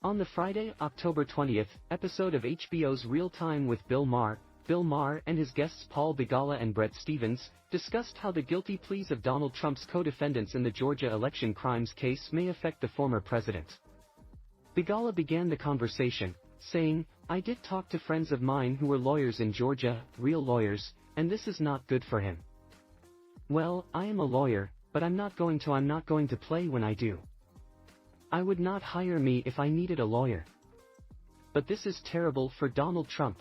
On the Friday, October 20th, episode of HBO's Real Time with Bill Maher and his guests Paul Begala and Bret discussed how the guilty pleas of Donald Trump's co-defendants in the Georgia election crimes case may affect the former president. Begala began the conversation, saying, "I did talk to friends of mine who were lawyers in Georgia, real lawyers, and this is not good for him. Well, I am a lawyer, but I'm not going to play when I do. I would not hire me if I needed a lawyer. But this is terrible for Donald Trump."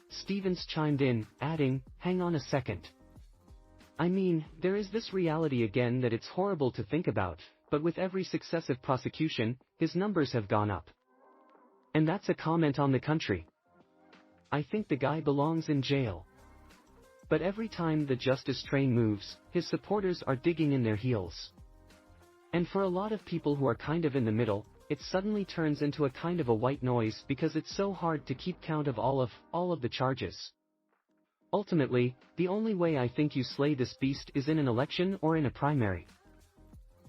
Stevens chimed in, adding, "Hang on a second. I mean, there is this reality again that it's horrible to think about, but with every successive prosecution, his numbers have gone up. And that's a comment on the country. I think the guy belongs in jail. But every time the justice train moves, his supporters are digging in their heels. And for a lot of people who are kind of in the middle, it suddenly turns into a kind of a white noise because it's so hard to keep count of all of the charges. Ultimately, the only way I think you slay this beast is in an election or in a primary."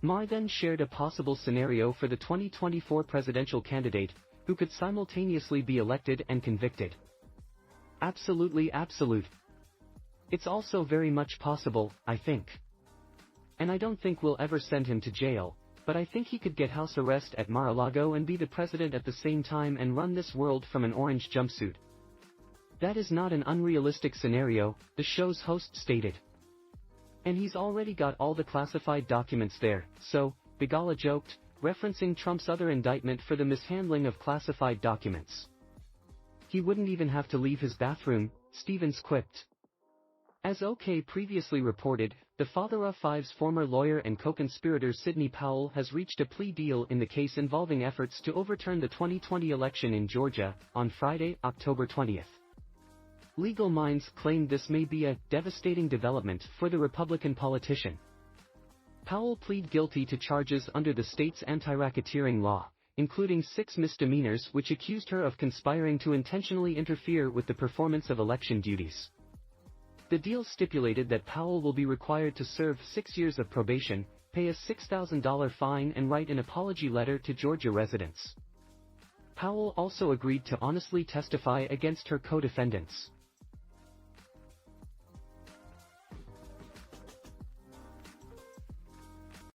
Maher then shared a possible scenario for the 2024 presidential candidate, who could simultaneously be elected and convicted. "Absolutely absolute. It's also very much possible, I think. And I don't think we'll ever send him to jail, but I think he could get house arrest at Mar-A-Lago and be the president at the same time and run this world from an orange jumpsuit. That is not an unrealistic scenario," the show's host stated. "And he's already got all the classified documents there, so," Begala joked, referencing Trump's other indictment for the mishandling of classified documents. "He wouldn't even have to leave his bathroom," Stevens quipped. As OK previously reported, the Father of Five's former lawyer and co-conspirator Sidney Powell has reached a plea deal in the case involving efforts to overturn the 2020 election in Georgia, on Friday, October 20th. Legal minds claim this may be a devastating development for the Republican politician. Powell pleaded guilty to charges under the state's anti-racketeering law, including 6 misdemeanors which accused her of conspiring to intentionally interfere with the performance of election duties. The deal stipulated that Powell will be required to serve 6 years of probation, pay a $6,000 fine and write an apology letter to Georgia residents. Powell also agreed to honestly testify against her co-defendants.